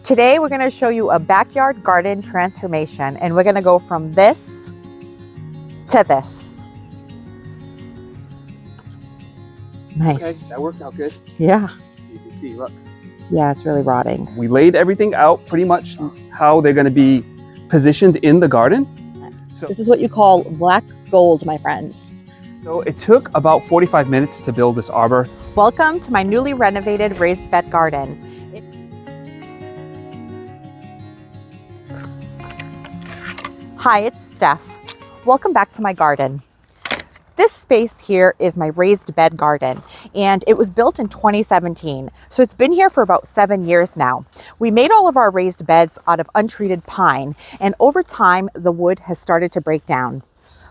Today we're going to show you a backyard garden transformation, and we're going to go from this to this. Nice. Okay, that worked out good. Yeah. You can see, look. Yeah, it's really rotting. We laid everything out pretty much how they're going to be positioned in the garden. So, This is what you call black gold, my friends. so it took about 45 minutes to build this arbor. Welcome to my newly renovated raised bed garden. Hi, it's Steph. Welcome back to my garden. This space here is my raised bed garden, and it was built in 2017. So it's been here for about 7 years now. We made all of our raised beds out of untreated pine, and over time, the wood has started to break down.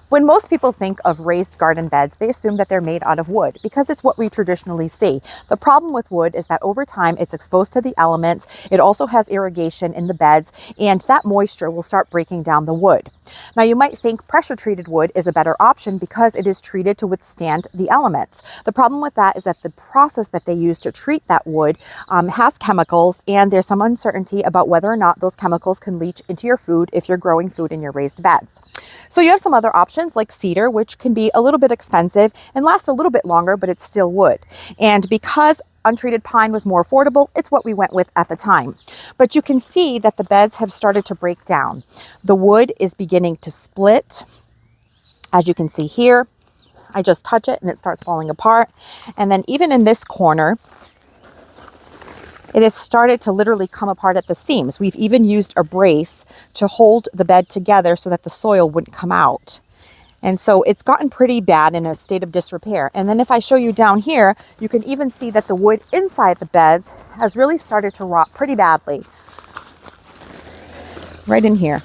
When most people think of raised garden beds, they assume that they're made out of wood because it's what we traditionally see. The problem with wood is that over time it's exposed to the elements. It also has irrigation in the beds, and that moisture will start breaking down the wood. Now you might think pressure treated wood is a better option because it is treated to withstand the elements. The problem with that is that the process that they use to treat that wood has chemicals, and there's some uncertainty about whether or not those chemicals can leach into your food if you're growing food in your raised beds. So you have some other options like cedar, which can be a little bit expensive and last a little bit longer, but it's still wood. And because untreated pine was more affordable, it's what we went with at the time. But you can see that the beds have started to break down. The wood is beginning to split. As you can see here, I just touch it and it starts falling apart. And then even in this corner, it has started to literally come apart at the seams. We've even used a brace to hold the bed together so that the soil wouldn't come out. And so it's gotten pretty bad, in a state of disrepair. And then if I show you down here, you can even see that the wood inside the beds has really started to rot pretty badly. Right in here.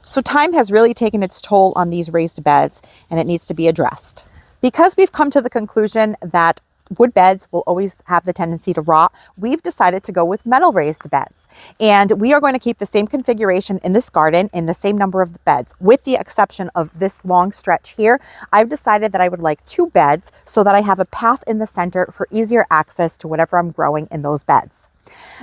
So time has really taken its toll on these raised beds, and it needs to be addressed. Because we've come to the conclusion that wood beds will always have the tendency to rot, we've decided to go with metal raised beds. And we are going to keep the same configuration in this garden in the same number of beds, with the exception of this long stretch here. I've decided that I would like 2 beds so that I have a path in the center for easier access to whatever I'm growing in those beds.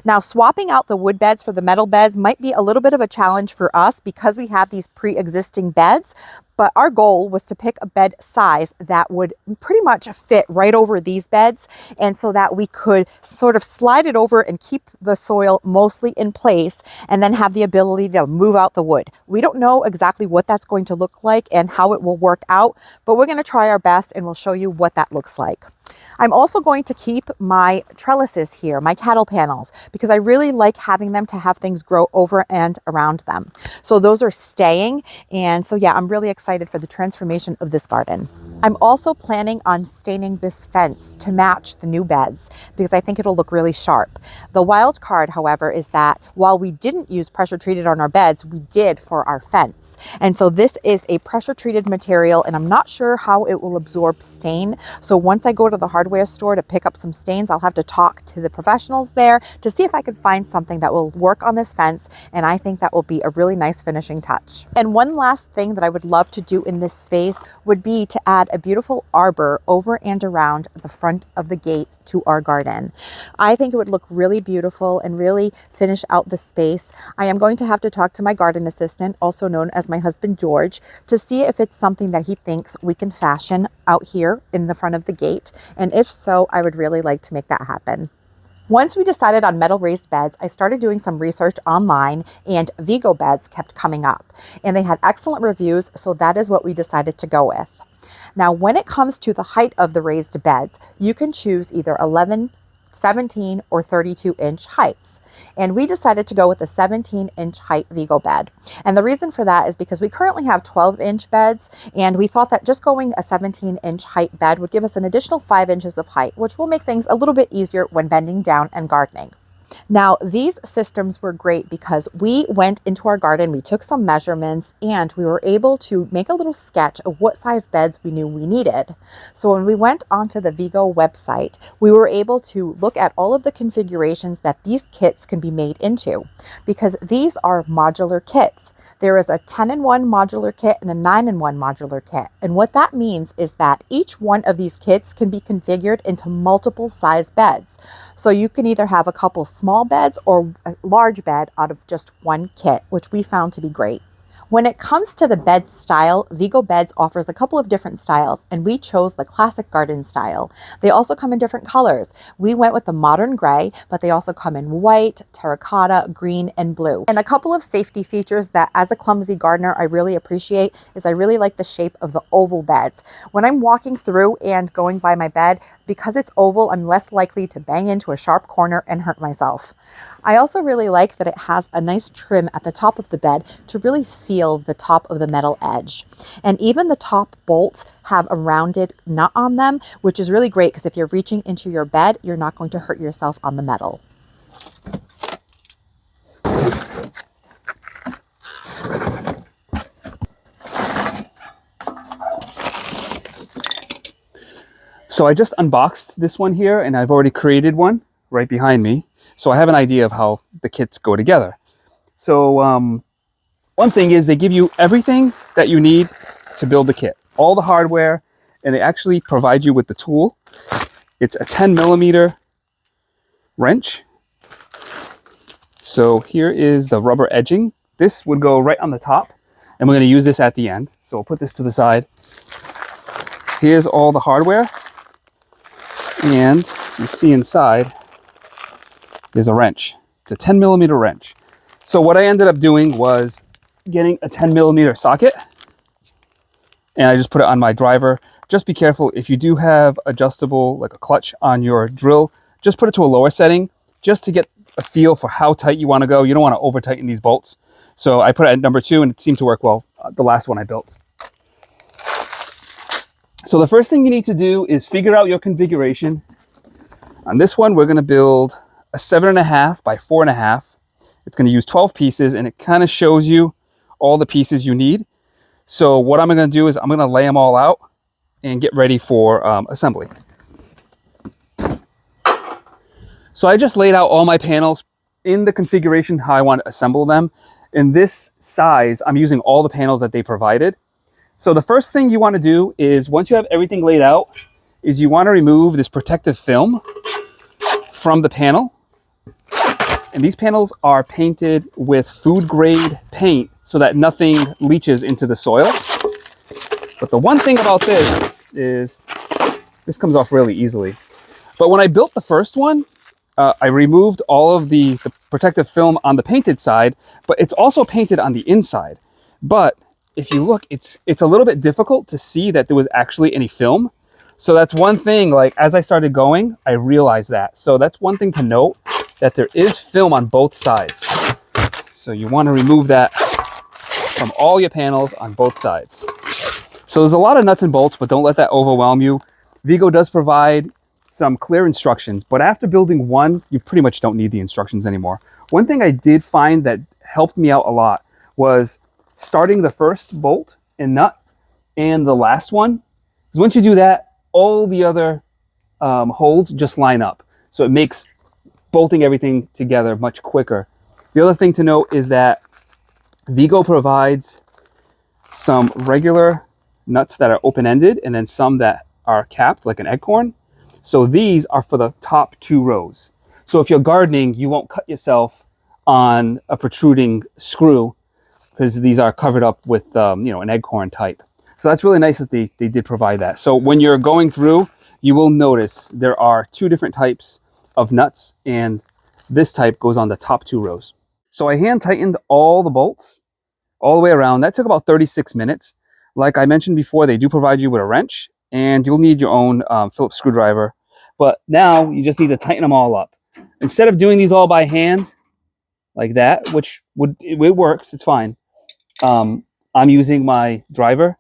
Now, swapping out the wood beds for the metal beds might be a little bit of a challenge for us because we have these pre-existing beds, but our goal was to pick a bed size that would pretty much fit right over these beds, and so that we could sort of slide it over and keep the soil mostly in place and then have the ability to move out the wood. We don't know exactly what that's going to look like and how it will work out, but we're going to try our best and we'll show you what that looks like. I'm also going to keep my trellises here, my cattle panels, because I really like having them to have things grow over and around them. So those are staying. And so yeah, I'm really excited for the transformation of this garden. I'm also planning on staining this fence to match the new beds because I think it'll look really sharp. The wild card, however, is that while we didn't use pressure treated on our beds, we did for our fence. And so this is a pressure treated material, and I'm not sure how it will absorb stain. So once I go to the hardware store to pick up some stains, I'll have to talk to the professionals there to see if I can find something that will work on this fence. And I think that will be a really nice finishing touch. And one last thing that I would love to do in this space would be to add a beautiful arbor over and around the front of the gate to our garden. I think it would look really beautiful and really finish out the space. I am going to have to talk to my garden assistant, also known as my husband George, to see if it's something that he thinks we can fashion out here in the front of the gate. And if so, I would really like to make that happen. Once we decided on metal raised beds, I started doing some research online, and Vego beds kept coming up, and they had excellent reviews, so that is what we decided to go with. Now, when it comes to the height of the raised beds, you can choose either 11, 17, or 32-inch heights. And we decided to go with a 17-inch height Vego bed. And the reason for that is because we currently have 12-inch beds, and we thought that just going a 17-inch height bed would give us an additional 5 inches of height, which will make things a little bit easier when bending down and gardening. Now, these systems were great because we went into our garden, we took some measurements, and we were able to make a little sketch of what size beds we knew we needed. So when we went onto the Vego website, we were able to look at all of the configurations that these kits can be made into, because these are modular kits. There is a 10-in-1 modular kit and a 9-in-1 modular kit. And what that means is that each one of these kits can be configured into multiple size beds. So you can either have a couple small beds or a large bed out of just one kit, which we found to be great. When it comes to the bed style, Vego Beds offers a couple of different styles, and we chose the classic garden style. They also come in different colors. We went with the modern gray, but they also come in white, terracotta, green, and blue. And a couple of safety features that as a clumsy gardener I really appreciate is I really like the shape of the oval beds. When I'm walking through and going by my bed, because it's oval, I'm less likely to bang into a sharp corner and hurt myself. I also really like that it has a nice trim at the top of the bed to really seal the top of the metal edge. And even the top bolts have a rounded nut on them, which is really great because if you're reaching into your bed, you're not going to hurt yourself on the metal. So I just unboxed this one here, and I've already created one right behind me. So I have an idea of how the kits go together. So one thing is they give you everything that you need to build the kit, all the hardware, and they actually provide you with the tool. It's a 10mm wrench. So here is the rubber edging. This would go right on the top, and we're going to use this at the end. So I'll put this to the side. Here's all the hardware. And you see inside is a wrench. It's a 10mm wrench. So what I ended up doing was getting a 10mm socket, and I just put it on my driver. Just be careful if you do have adjustable, like a clutch on your drill, just put it to a lower setting just to get a feel for how tight you want to go. You don't want to over tighten these bolts. So I put it at number 2, and it seemed to work well, the last one I built. So the first thing you need to do is figure out your configuration. On this one, we're going to build a 7.5 by 4.5. It's going to use 12 pieces, and it kind of shows you all the pieces you need. So what I'm going to do is I'm going to lay them all out and get ready for assembly. So I just laid out all my panels in the configuration how I want to assemble them. In this size, I'm using all the panels that they provided. So the first thing you want to do is, once you have everything laid out, is you want to remove this protective film from the panel. And these panels are painted with food grade paint so that nothing leaches into the soil. But the one thing about this is this comes off really easily. But when I built the first one, I removed all of the protective film on the painted side, but it's also painted on the inside. But if you look, it's a little bit difficult to see that there was actually any film. So that's one thing, like as I started going, I realized that. So that's one thing to note, that there is film on both sides. So you want to remove that from all your panels on both sides. So there's a lot of nuts and bolts, but don't let that overwhelm you. Vego does provide some clear instructions, but after building one, you pretty much don't need the instructions anymore. One thing I did find that helped me out a lot was starting the first bolt and nut and the last one. Because once you do that, all the other holes just line up. So it makes bolting everything together much quicker. The other thing to note is that Vego provides some regular nuts that are open-ended and then some that are capped like an acorn. So these are for the top 2 rows. So if you're gardening, you won't cut yourself on a protruding screw because these are covered up with an acorn type. So that's really nice that they did provide that. So when you're going through, you will notice there are 2 different types of nuts, and this type goes on the top 2 rows. So I hand tightened all the bolts all the way around. That took about 36 minutes. Like I mentioned before, they do provide you with a wrench, and you'll need your own Phillips screwdriver. But now you just need to tighten them all up. Instead of doing these all by hand like that, which it works, it's fine. I'm using my driver,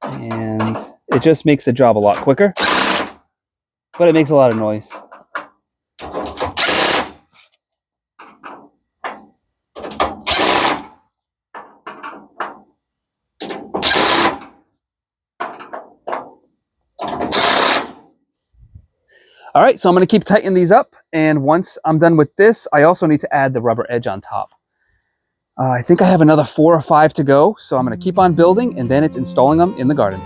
and it just makes the job a lot quicker, but it makes a lot of noise. All right, so I'm going to keep tightening these up, and once I'm done with this, I also need to add the rubber edge on top. I think I have another 4 or 5 to go, so I'm going to keep on building, and then it's installing them in the garden.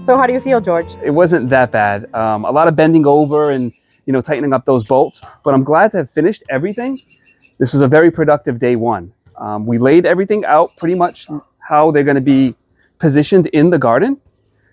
So how do you feel, George? It wasn't that bad. A lot of bending over and, you know, tightening up those bolts, but I'm glad to have finished everything. This was a very productive day one. We laid everything out pretty much how they're going to be positioned in the garden.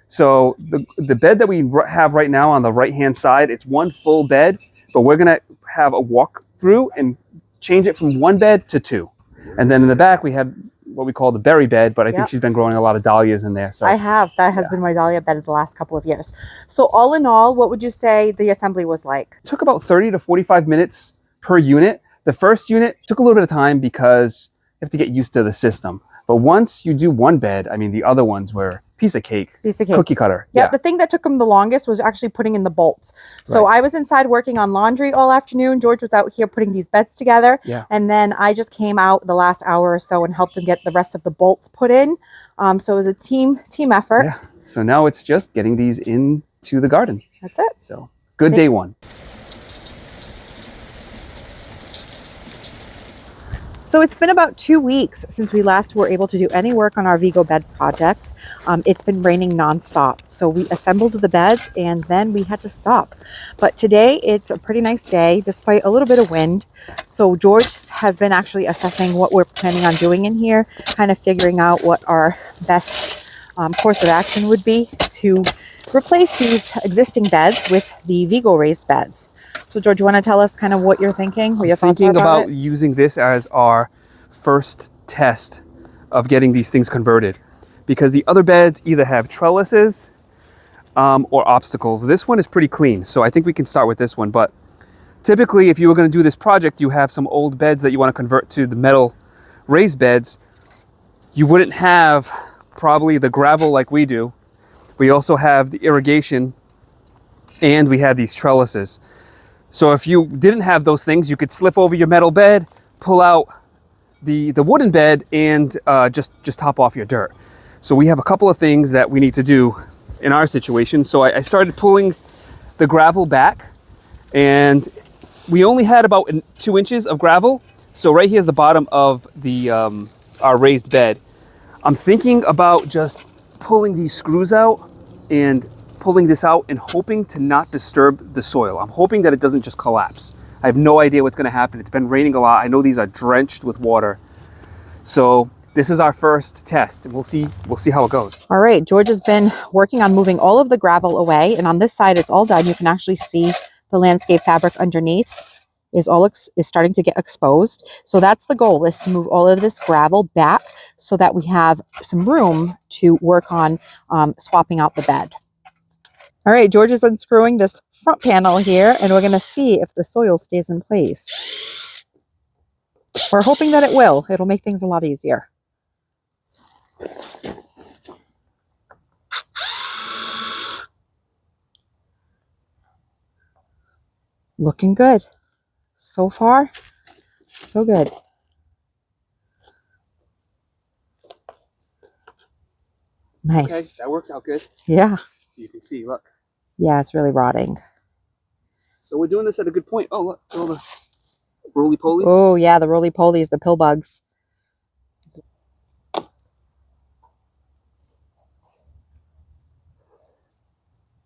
So the bed that we have right now on the right-hand side, it's one full bed, but we're going to have a walk through and change it from 1 bed to 2. And then in the back, we have what we call the berry bed, but I think she's been growing a lot of dahlias in there. So I have. That has been my dahlia bed the last couple of years. So all in all, what would you say the assembly was like? It took about 30 to 45 minutes per unit. The first unit took a little bit of time because you have to get used to the system. But once you do 1 bed, I mean, the other ones were piece of cake. Cookie cutter. Yeah, the thing that took them the longest was actually putting in the bolts. So I was inside working on laundry all afternoon. George was out here putting these beds together. Yeah. And then I just came out the last hour or so and helped him get the rest of the bolts put in. So it was a team effort. Yeah. So now it's just getting these into the garden. That's it. So good day one. So it's been about 2 weeks since we last were able to do any work on our Vego bed project. It's been raining nonstop. So we assembled the beds and then we had to stop. But today it's a pretty nice day despite a little bit of wind. So George has been actually assessing what we're planning on doing in here, kind of figuring out what our best course of action would be to replace these existing beds with the Vego raised beds. So George, you want to tell us kind of what you're thinking? What your thoughts are about it? Using this as our first test of getting these things converted, because the other beds either have trellises or obstacles. This one is pretty clean, so I think we can start with this one. But typically, if you were going to do this project, you have some old beds that you want to convert to the metal raised beds. You wouldn't have probably the gravel like we do. We also have the irrigation, and we have these trellises. So if you didn't have those things, you could slip over your metal bed, pull out the wooden bed, and just top off your dirt. So we have a couple of things that we need to do in our situation. So I started pulling the gravel back, and we only had about 2 inches of gravel. So right here's the bottom of the our raised bed. I'm thinking about just pulling these screws out and pulling this out and hoping to not disturb the soil. I'm hoping that it doesn't just collapse. I have no idea what's going to happen. It's been raining a lot. I know these are drenched with water. So this is our first test. We'll see how it goes. All right, George has been working on moving all of the gravel away, and on this side it's all done. You can actually see the landscape fabric underneath is starting to get exposed. So that's the goal, is to move all of this gravel back so that we have some room to work on swapping out the bed. All right, George is unscrewing this front panel here, and we're going to see if the soil stays in place. We're hoping that it will. It'll make things a lot easier. Looking good. So far, so good. Nice. Okay, that worked out good. Yeah. You can see, look. Yeah, it's really rotting. So we're doing this at a good point. Oh, look, all the roly-polies. Oh, yeah, the roly-polies, the pill bugs.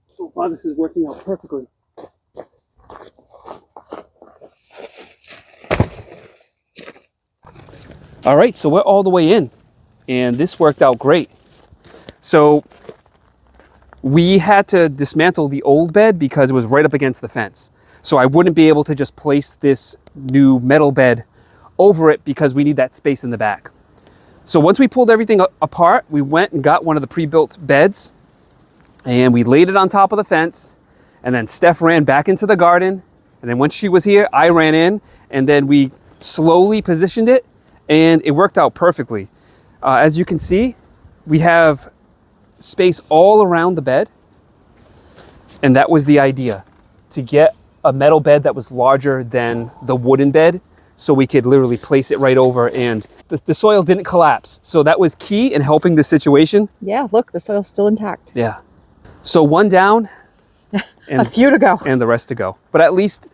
So far, this is working out perfectly. All right, so we're all the way in, and this worked out great. So we had to dismantle the old bed because it was right up against the fence. So I wouldn't be able to just place this new metal bed over it because we need that space in the back. So once we pulled everything apart, we went and got one of the pre-built beds, and we laid it on top of the fence, and then Steph ran back into the garden, and then once she was here, I ran in, and then we slowly positioned it, and it worked out perfectly. As you can see, we have space all around the bed, and that was the idea, to get a metal bed that was larger than the wooden bed, so we could literally place it right over, and the soil didn't collapse. So that was key in helping the situation. Yeah, look, the soil's still intact. Yeah. So one down and A few to go. and the rest to go. But at least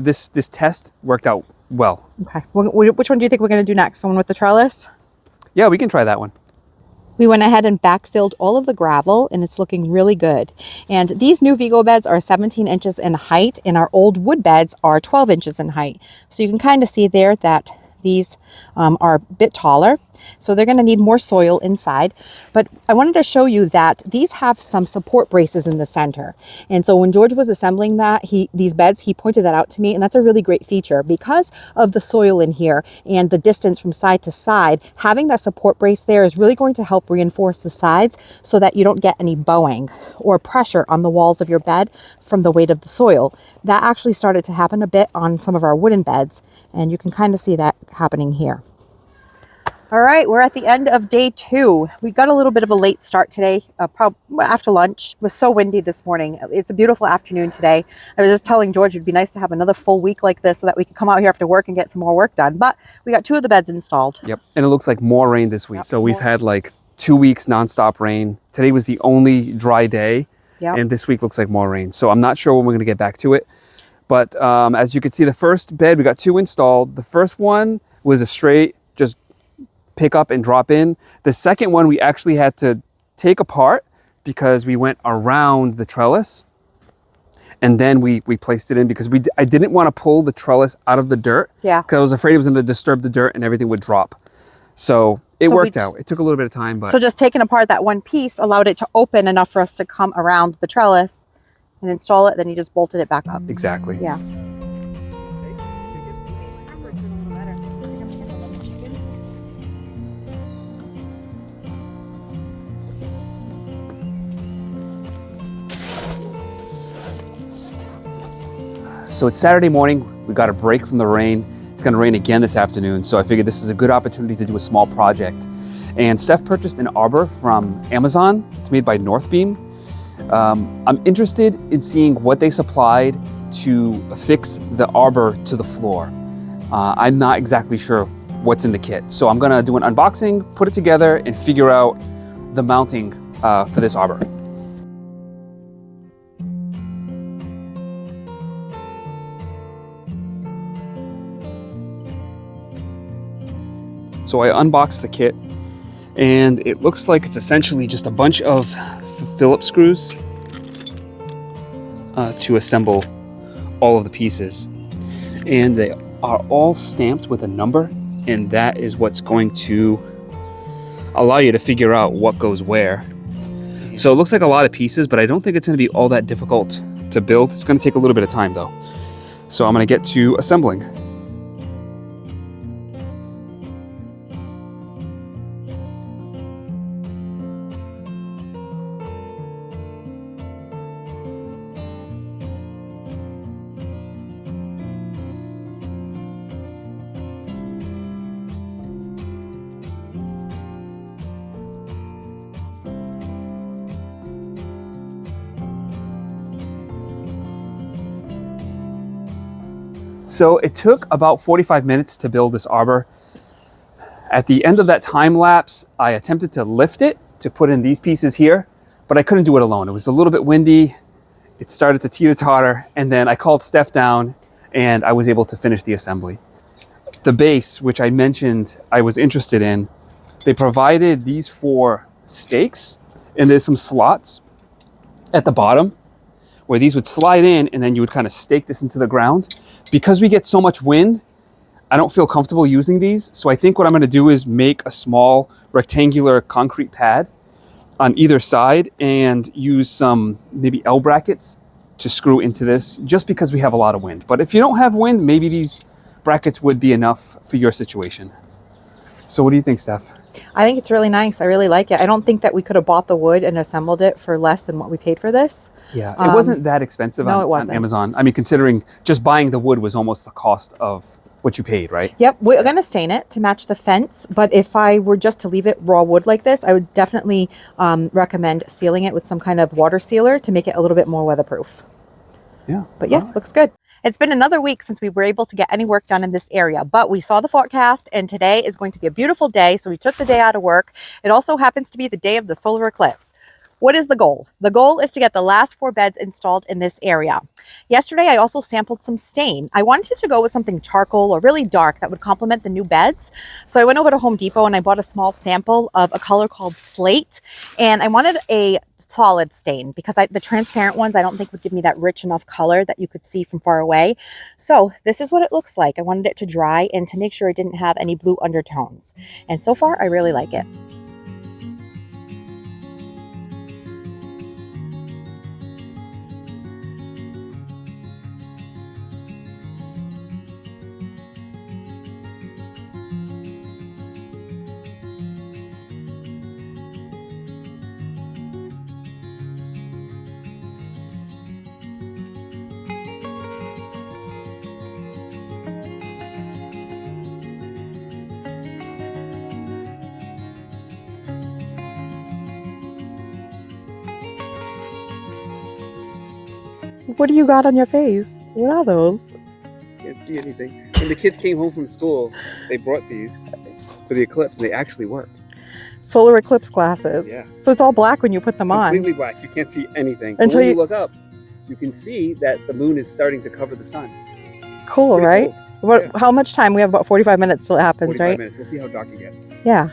this test worked out well. Okay. Which one do you think we're going to do next? The one with the trellis? Yeah, we can try that one. We went ahead and backfilled all of the gravel and it's looking really good. And these new Vego beds are 17 inches in height and our old wood beds are 12 inches in height. So you can kind of see there that these are a bit taller. So they're going to need more soil inside. But I wanted to show you that these have some support braces in the center. And so when George was assembling these beds, he pointed that out to me. And that's a really great feature because of the soil in here and the distance from side to side. Having that support brace there is really going to help reinforce the sides so that you don't get any bowing or pressure on the walls of your bed from the weight of the soil. That actually started to happen a bit on some of our wooden beds. And you can kind of see that happening here. All right, we're at the end of day 2. We got a little bit of a late start today, probably after lunch. It was so windy this morning. It's a beautiful afternoon today. I was just telling George it'd be nice to have another full week like this so that we could come out here after work and get some more work done. But we got 2 of the beds installed. Yep, and it looks like more rain this week. Yep. So we've had like 2 weeks nonstop rain. Today was the only dry day, and this week looks like more rain. So I'm not sure when we're going to get back to it. But as you can see, the first bed, we got 2 installed. The first one was a straight, just pick up and drop in. The second one, we actually had to take apart because we went around the trellis. And then we placed it in because I didn't want to pull the trellis out of the dirt. Yeah. Because I was afraid it was going to disturb the dirt and everything would drop. So it worked out. It took a little bit of time. But so just taking apart that one piece allowed it to open enough for us to come around the trellis and install it. Then you just bolted it back up. Exactly. Yeah. So it's Saturday morning. We got a break from the rain. It's going to rain again this afternoon. So I figured this is a good opportunity to do a small project. And Steph purchased an arbor from Amazon. It's made by Northbeam. I'm interested in seeing what they supplied to fix the arbor to the floor. I'm not exactly sure what's in the kit. So I'm going to do an unboxing, put it together, and figure out the mounting for this arbor. So I unboxed the kit and it looks like it's essentially just a bunch of Phillips screws to assemble all of the pieces. And they are all stamped with a number, and that is what's going to allow you to figure out what goes where. So it looks like a lot of pieces, but I don't think it's going to be all that difficult to build. It's going to take a little bit of time though. So I'm going to get to assembling. So it took about 45 minutes to build this arbor. At the end of that time lapse, I attempted to lift it to put in these pieces here, but I couldn't do it alone. It was a little bit windy. It started to teeter-totter, and then I called Steph down and I was able to finish the assembly. The base, which I mentioned I was interested in, they provided these 4 stakes, and there's some slots at the bottom where these would slide in, and then you would kind of stake this into the ground. Because we get so much wind, I don't feel comfortable using these. So I think what I'm going to do is make a small rectangular concrete pad on either side and use some maybe L brackets to screw into this, just because we have a lot of wind. But if you don't have wind, maybe these brackets would be enough for your situation. So what do you think, Steph? I think it's really nice. I really like it. I don't think that we could have bought the wood and assembled it for less than what we paid for this. Yeah, it wasn't that expensive on Amazon. I mean, considering just buying the wood was almost the cost of what you paid, right? Yep, we're going to stain it to match the fence. But if I were just to leave it raw wood like this, I would definitely recommend sealing it with some kind of water sealer to make it a little bit more weatherproof. Yeah. But yeah, looks good. It's been another week since we were able to get any work done in this area, but we saw the forecast and today is going to be a beautiful day. So we took the day out of work. It also happens to be the day of the solar eclipse. What is the goal? The goal is to get the last 4 beds installed in this area. Yesterday, I also sampled some stain. I wanted to go with something charcoal or really dark that would complement the new beds. So I went over to Home Depot and I bought a small sample of a color called slate. And I wanted a solid stain because the transparent ones I don't think would give me that rich enough color that you could see from far away. So this is what it looks like. I wanted it to dry and to make sure it didn't have any blue undertones. And so far, I really like it. What do you got on your face? What are those? Can't see anything. When the kids came home from school, they brought these for the eclipse, and they actually work. Solar eclipse glasses. Yeah. So it's all black when you put them on. Completely black. You can't see anything. Until But when you look up, you can see that the moon is starting to cover the sun. Cool, Pretty right? cool. What? Yeah. How much time? We have about 45 minutes till it happens, 45 right? minutes. We'll see how dark it gets. Yeah.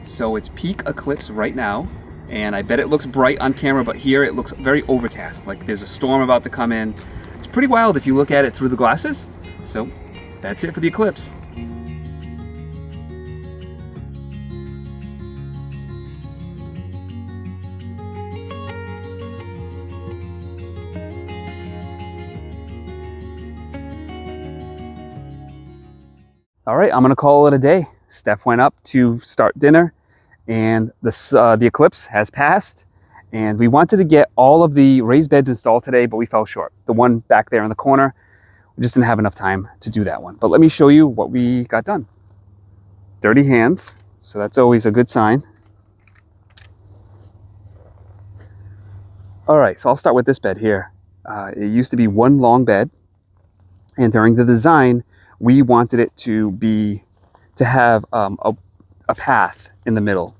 So it's peak eclipse right now, and I bet it looks bright on camera, but here it looks very overcast, like there's a storm about to come in. It's pretty wild if you look at it through the glasses. So that's it for the eclipse. All right, I'm gonna call it a day. Steph went up to start dinner, and the eclipse has passed, and we wanted to get all of the raised beds installed today, but we fell short. The one back there in the corner, we just didn't have enough time to do that one. But let me show you what we got done. Dirty hands, so that's always a good sign. All right, so I'll start with this bed here. It used to be one long bed, and during the design, we wanted it to have a path in the middle.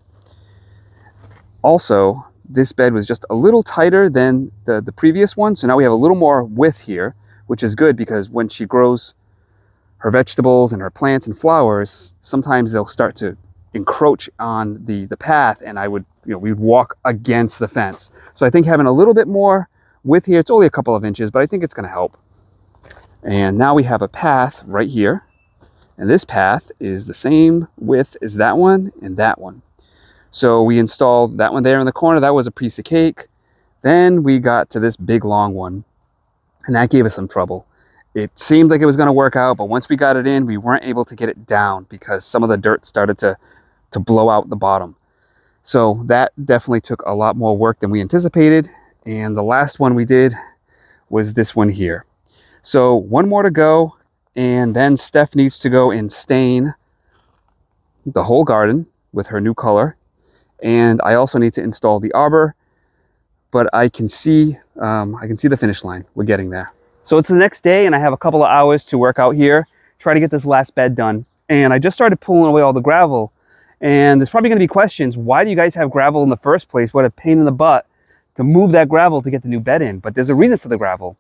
Also, this bed was just a little tighter than the previous one, so now we have a little more width here, which is good because when she grows her vegetables and her plants and flowers, sometimes they'll start to encroach on the path, and we'd walk against the fence. So I think having a little bit more width here, it's only a couple of inches, but I think it's going to help. And now we have a path right here, and this path is the same width as that one and that one. So we installed that one there in the corner. That was a piece of cake. Then we got to this big long one, and that gave us some trouble. It seemed like it was going to work out, but once we got it in, we weren't able to get it down because some of the dirt started to blow out the bottom. So that definitely took a lot more work than we anticipated. And the last one we did was this one here. So one more to go, and then Steph needs to go and stain the whole garden with her new color. And I also need to install the arbor, but I can see the finish line. We're getting there. So it's the next day, and I have a couple of hours to work out here, try to get this last bed done. And I just started pulling away all the gravel. And there's probably going to be questions. Why do you guys have gravel in the first place? What a pain in the butt to move that gravel to get the new bed in. But there's a reason for the gravel.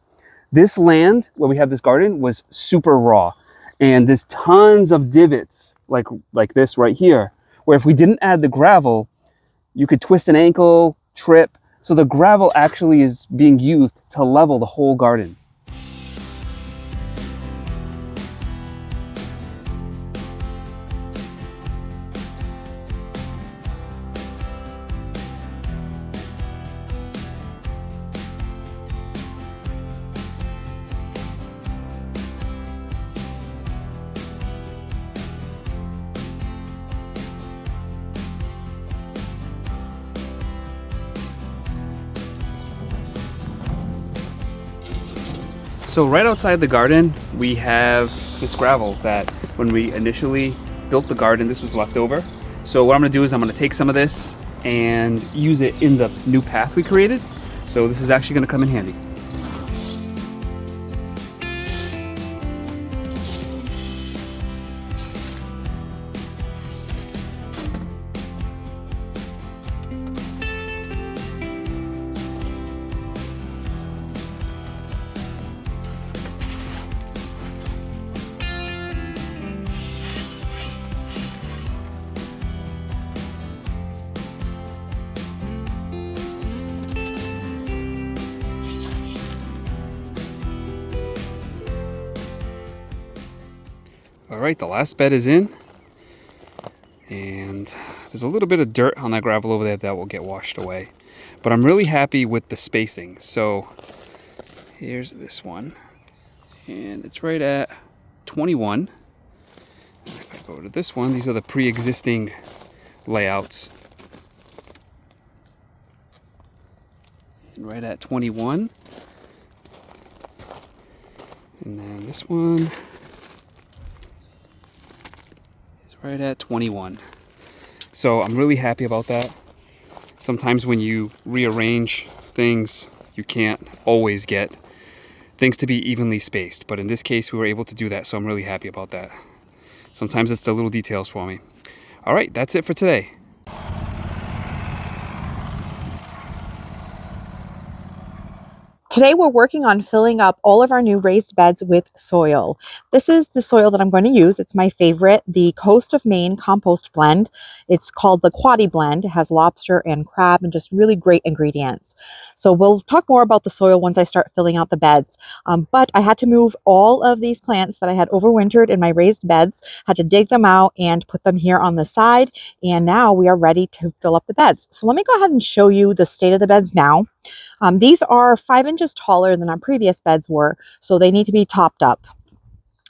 This land where we have this garden was super raw, and there's tons of divots like this right here, where if we didn't add the gravel, you could twist an ankle, trip. So the gravel actually is being used to level the whole garden. So right outside the garden, we have this gravel that when we initially built the garden, this was left over. So what I'm gonna do is I'm gonna take some of this and use it in the new path we created. So this is actually gonna come in handy. All right, the last bed is in. And there's a little bit of dirt on that gravel over there that will get washed away. But I'm really happy with the spacing. So here's this one. And it's right at 21. If I go to this one, these are the pre-existing layouts. And right at 21. And then this one is right at 21. So I'm really happy about that. Sometimes when you rearrange things, you can't always get things to be evenly spaced. But in this case, we were able to do that. So I'm really happy about that. Sometimes it's the little details for me. All right, that's it for today. Today we're working on filling up all of our new raised beds with soil. This is the soil that I'm going to use. It's my favorite, the Coast of Maine compost blend. It's called the Quaddy blend. It has lobster and crab and just really great ingredients. So we'll talk more about the soil once I start filling out the beds. But I had to move all of these plants that I had overwintered in my raised beds, had to dig them out and put them here on the side. And now we are ready to fill up the beds. So let me go ahead and show you the state of the beds now. These are 5 inches taller than our previous beds were, so they need to be topped up.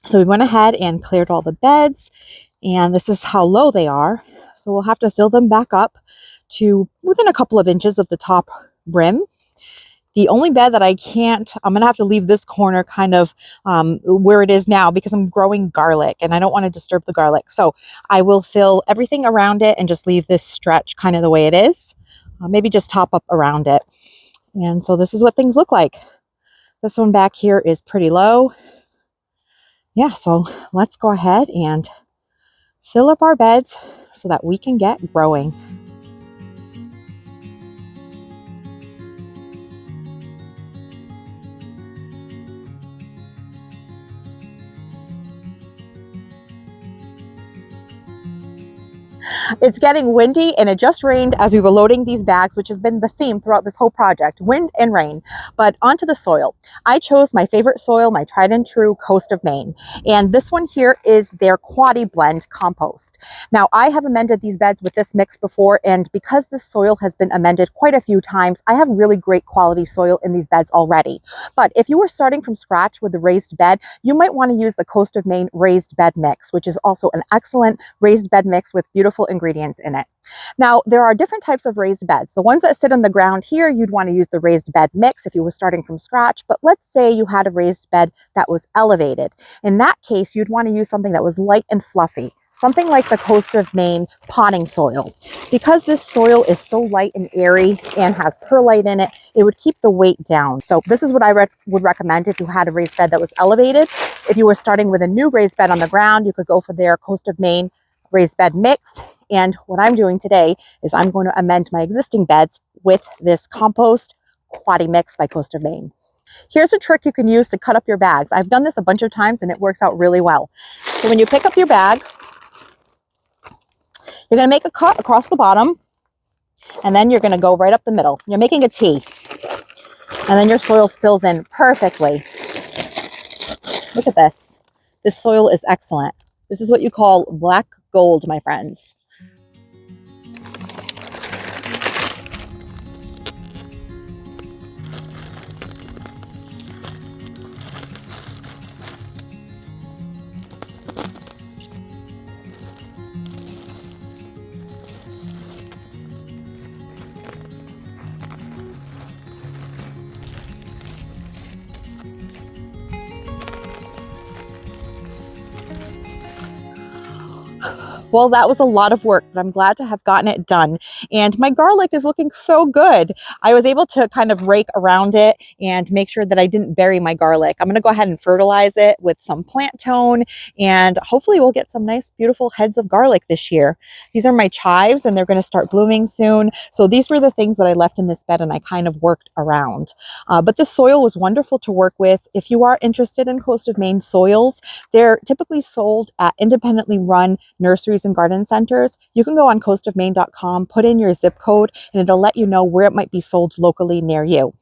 So we went ahead and cleared all the beds, and this is how low they are. So we'll have to fill them back up to within a couple of inches of the top rim. The only bed that I can't, I'm going to have to leave this corner kind of where it is now because I'm growing garlic and I don't want to disturb the garlic. So I will fill everything around it and just leave this stretch kind of the way it is. Maybe just top up around it. And so this is what things look like. This one back here is pretty low. Yeah, so let's go ahead and fill up our beds so that we can get growing. It's getting windy and it just rained as we were loading these bags, which has been the theme throughout this whole project, wind and rain. But onto the soil. I chose my favorite soil, my tried and true Coast of Maine. And this one here is their Quaddy blend compost. Now I have amended these beds with this mix before, and because this soil has been amended quite a few times, I have really great quality soil in these beds already. But if you were starting from scratch with the raised bed, you might want to use the Coast of Maine raised bed mix, which is also an excellent raised bed mix with beautiful ingredients in it. Now, there are different types of raised beds. The ones that sit on the ground here, you'd want to use the raised bed mix if you were starting from scratch. But let's say you had a raised bed that was elevated. In that case, you'd want to use something that was light and fluffy, something like the Coast of Maine potting soil. Because this soil is so light and airy and has perlite in it, it would keep the weight down. So this is what I would recommend if you had a raised bed that was elevated. If you were starting with a new raised bed on the ground, you could go for their Coast of Maine raised bed mix. And what I'm doing today is I'm going to amend my existing beds with this compost Quaddy mix by Coast of Maine. Here's a trick you can use to cut up your bags. I've done this a bunch of times and it works out really well. So when you pick up your bag, you're going to make a cut across the bottom, and then you're going to go right up the middle. You're making a T, and then your soil spills in perfectly. Look at this. This soil is excellent. This is what you call black gold, my friends. Well, that was a lot of work, but I'm glad to have gotten it done. And my garlic is looking so good. I was able to kind of rake around it and make sure that I didn't bury my garlic. I'm going to go ahead and fertilize it with some plant tone, and hopefully we'll get some nice, beautiful heads of garlic this year. These are my chives, and they're going to start blooming soon. So these were the things that I left in this bed, and I kind of worked around. But the soil was wonderful to work with. If you are interested in Coast of Maine soils, they're typically sold at independently run nurseries and garden centers. You can go on coastofmaine.com, put in your zip code, and it'll let you know where it might be sold locally near you.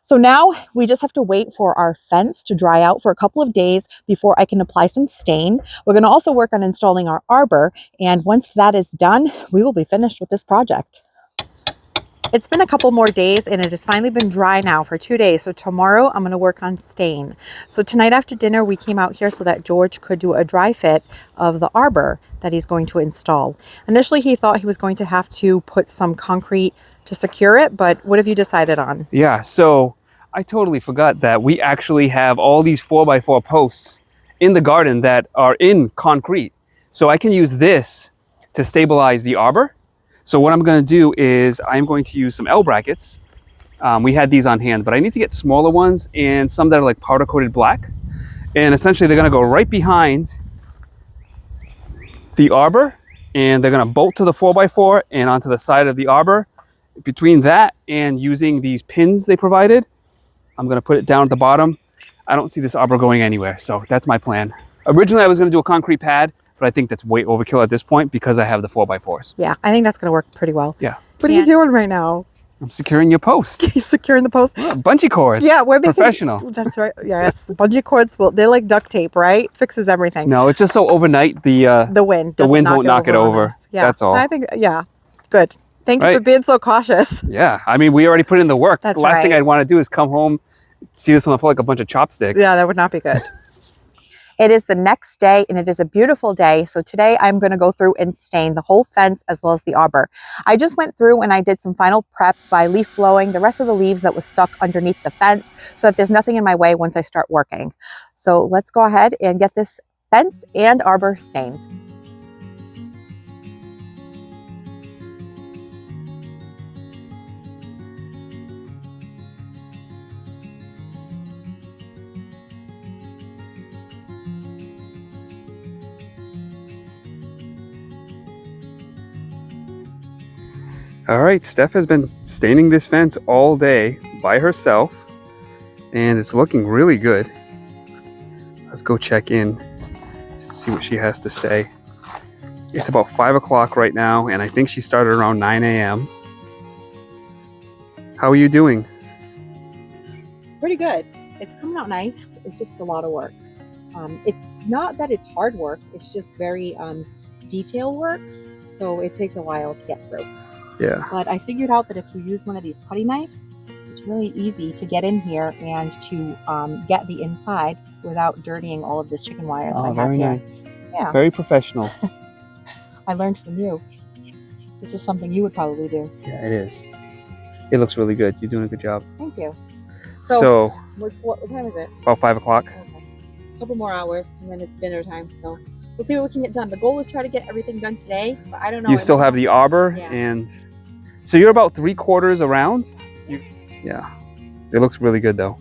So now we just have to wait for our fence to dry out for a couple of days before I can apply some stain. We're going to also work on installing our arbor, and once that is done, we will be finished with this project. It's been a couple more days and it has finally been dry now for 2 days. So tomorrow I'm going to work on stain. So tonight after dinner, we came out here so that George could do a dry fit of the arbor that he's going to install. Initially, he thought he was going to have to put some concrete to secure it, but what have you decided on? Yeah, so I totally forgot that we actually have all these 4x4 posts in the garden that are in concrete. So I can use this to stabilize the arbor. So what I'm going to do is I'm going to use some L brackets. We had these on hand, but I need to get smaller ones and some that are like powder coated black. And essentially they're going to go right behind the arbor, and they're going to bolt to the 4x4 and onto the side of the arbor. Between that and using these pins they provided, I'm going to put it down at the bottom. I don't see this arbor going anywhere, so that's my plan. Originally, I was going to do a concrete pad, but I think that's way overkill at this point because I have the 4x4s. Yeah, I think that's going to work pretty well. Yeah. What are you doing right now? I'm securing your post. He's securing the post. Yeah, bungee cords. Yeah, we're making, professional. That's right. Yes, bungee cords. They're like duct tape, right? Fixes everything. No, it's just so overnight the wind won't knock it over. Yeah, that's all. I think good. Thank you for being so cautious. Yeah, I mean, we already put in the work. That's the last thing I'd want to do is come home, see this on the floor like a bunch of chopsticks. Yeah, that would not be good. It is the next day and it is a beautiful day. So today I'm going to go through and stain the whole fence as well as the arbor. I just went through and I did some final prep by leaf blowing the rest of the leaves that was stuck underneath the fence so that there's nothing in my way once I start working. So let's go ahead and get this fence and arbor stained. All right, Steph has been staining this fence all day by herself, and it's looking really good. Let's go check in to see what she has to say. It's about 5 o'clock right now, and I think she started around 9 a.m. How are you doing? Pretty good. It's coming out nice. It's just a lot of work. It's not that it's hard work. It's just very detail work. So it takes a while to get through. Yeah. But I figured out that if you use one of these putty knives, it's really easy to get in here and to get the inside without dirtying all of this chicken wire that I have very here. nice. Yeah. Very professional. I learned from you. This is something you would probably do. Yeah, it is. It looks really good. You're doing a good job. Thank you. So what time is it? about 5 o'clock. Okay. A couple more hours and then it's dinner time. So we'll see what we can get done. The goal is try to get everything done today, but I don't know. You still have the arbor, yeah. And so you're about 3/4 around. Yeah, it looks really good though.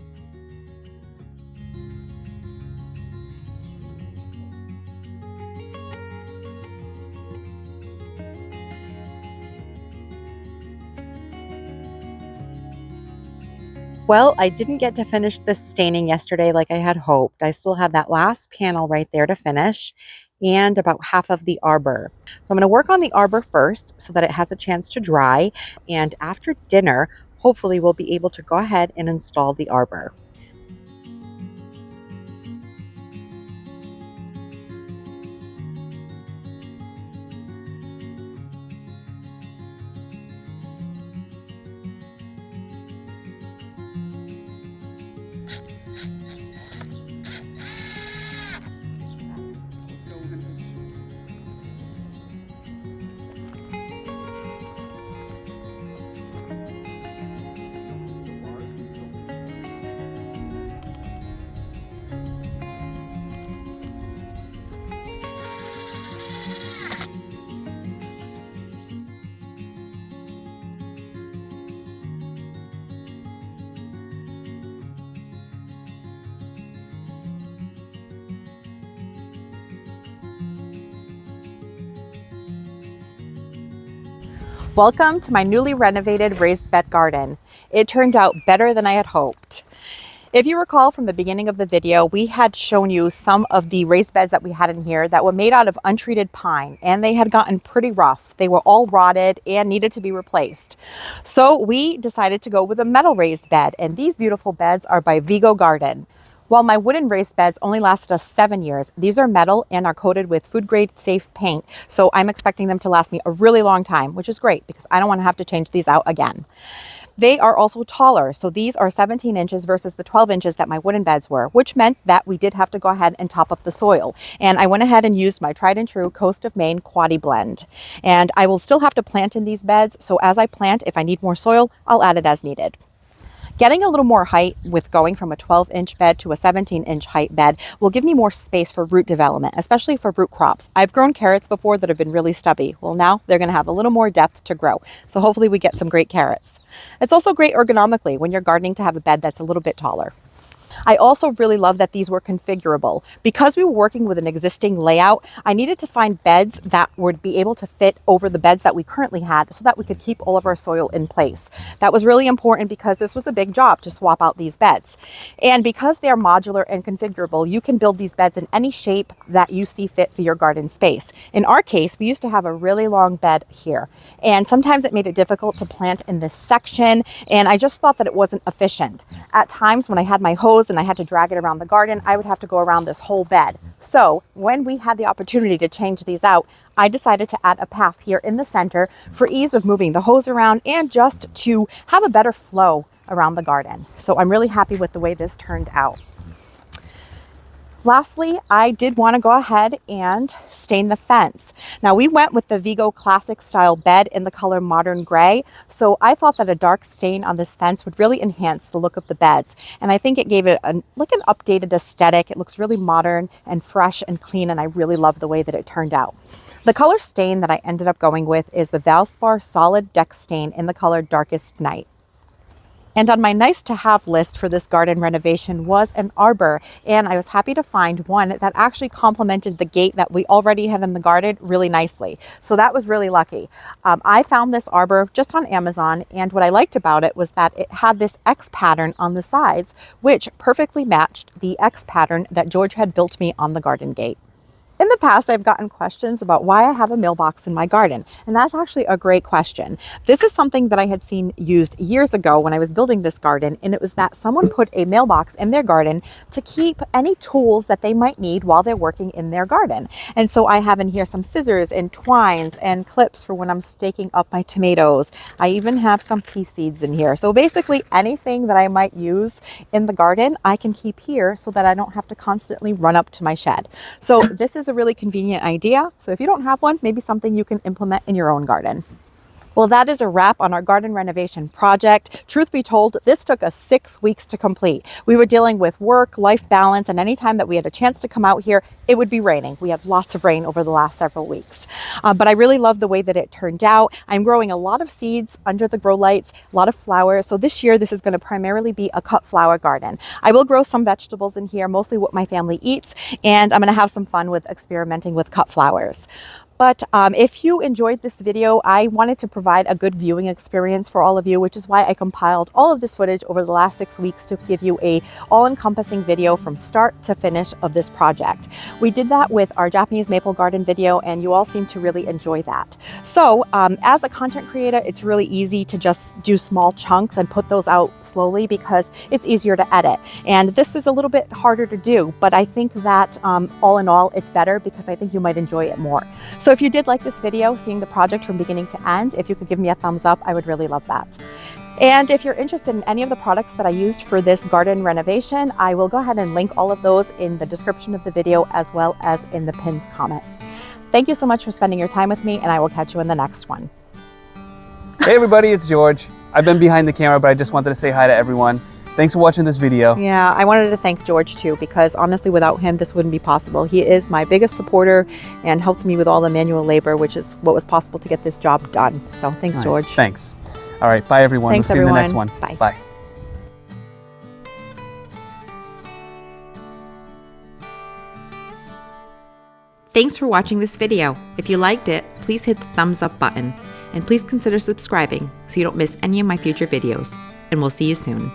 Well, I didn't get to finish the staining yesterday like I had hoped. I still have that last panel right there to finish and about half of the arbor. So I'm going to work on the arbor first so that it has a chance to dry. And after dinner, hopefully we'll be able to go ahead and install the arbor. Welcome to my newly renovated raised bed garden. It turned out better than I had hoped. If you recall from the beginning of the video, we had shown you some of the raised beds that we had in here that were made out of untreated pine, and they had gotten pretty rough. They were all rotted and needed to be replaced. So we decided to go with a metal raised bed, and these beautiful beds are by Vego Garden. While my wooden raised beds only lasted us 7 years, these are metal and are coated with food grade safe paint. So I'm expecting them to last me a really long time, which is great because I don't want to have to change these out again. They are also taller, so these are 17 inches versus the 12 inches that my wooden beds were, which meant that we did have to go ahead and top up the soil. And I went ahead and used my tried and true Coast of Maine Quaddy blend. And I will still have to plant in these beds, so as I plant, if I need more soil, I'll add it as needed. Getting a little more height with going from a 12-inch bed to a 17-inch height bed will give me more space for root development, especially for root crops. I've grown carrots before that have been really stubby. Well, now they're going to have a little more depth to grow. So hopefully we get some great carrots. It's also great ergonomically when you're gardening to have a bed that's a little bit taller. I also really love that these were configurable. Because we were working with an existing layout, I needed to find beds that would be able to fit over the beds that we currently had so that we could keep all of our soil in place. That was really important because this was a big job to swap out these beds. And because they're modular and configurable, you can build these beds in any shape that you see fit for your garden space. In our case, we used to have a really long bed here, and sometimes it made it difficult to plant in this section, and I just thought that it wasn't efficient. At times when I had my hose and I had to drag it around the garden, I would have to go around this whole bed. So when we had the opportunity to change these out, I decided to add a path here in the center for ease of moving the hose around and just to have a better flow around the garden. So I'm really happy with the way this turned out. Lastly, I did want to go ahead and stain the fence. Now we went with the Vego classic style bed in the color modern gray. So I thought that a dark stain on this fence would really enhance the look of the beds. And I think it gave it like an updated aesthetic. It looks really modern and fresh and clean. And I really love the way that it turned out. The color stain that I ended up going with is the Valspar solid deck stain in the color darkest night. And on my nice to have list for this garden renovation was an arbor, and I was happy to find one that actually complemented the gate that we already had in the garden really nicely. So that was really lucky. I found this arbor just on Amazon, and what I liked about it was that it had this X pattern on the sides, which perfectly matched the X pattern that George had built me on the garden gate. In the past, I've gotten questions about why I have a mailbox in my garden, and that's actually a great question. This is something that I had seen used years ago when I was building this garden, and it was that someone put a mailbox in their garden to keep any tools that they might need while they're working in their garden. And so I have in here some scissors and twines and clips for when I'm staking up my tomatoes. I even have some pea seeds in here. So basically anything that I might use in the garden, I can keep here so that I don't have to constantly run up to my shed. So this is a really convenient idea. So if you don't have one, maybe something you can implement in your own garden. Well, that is a wrap on our garden renovation project. Truth be told, this took us 6 weeks to complete. We were dealing with work, life balance, and anytime that we had a chance to come out here, it would be raining. We had lots of rain over the last several weeks. But I really love the way that it turned out. I'm growing a lot of seeds under the grow lights, a lot of flowers. So this year, this is going to primarily be a cut flower garden. I will grow some vegetables in here, mostly what my family eats, and I'm going to have some fun with experimenting with cut flowers. But if you enjoyed this video, I wanted to provide a good viewing experience for all of you, which is why I compiled all of this footage over the last 6 weeks to give you a all-encompassing video from start to finish of this project. We did that with our Japanese maple garden video, and you all seem to really enjoy that. So as a content creator, it's really easy to just do small chunks and put those out slowly because it's easier to edit. And this is a little bit harder to do, but I think that all in all, it's better because I think you might enjoy it more. So if you did like this video, seeing the project from beginning to end, if you could give me a thumbs up, I would really love that. And if you're interested in any of the products that I used for this garden renovation, I will go ahead and link all of those in the description of the video as well as in the pinned comment. Thank you so much for spending your time with me, and I will catch you in the next one. Hey everybody, it's George. I've been behind the camera, but I just wanted to say hi to everyone. Thanks for watching this video. Yeah, I wanted to thank George too, because honestly, without him, this wouldn't be possible. He is my biggest supporter and helped me with all the manual labor, which is what was possible to get this job done. So thanks, Nice. George. Thanks. All right, bye everyone. Thanks, we'll see you in the everyone. next one. Bye. Bye. Thanks for watching this video. If you liked it, please hit the thumbs up button. And please consider subscribing so you don't miss any of my future videos. And we'll see you soon.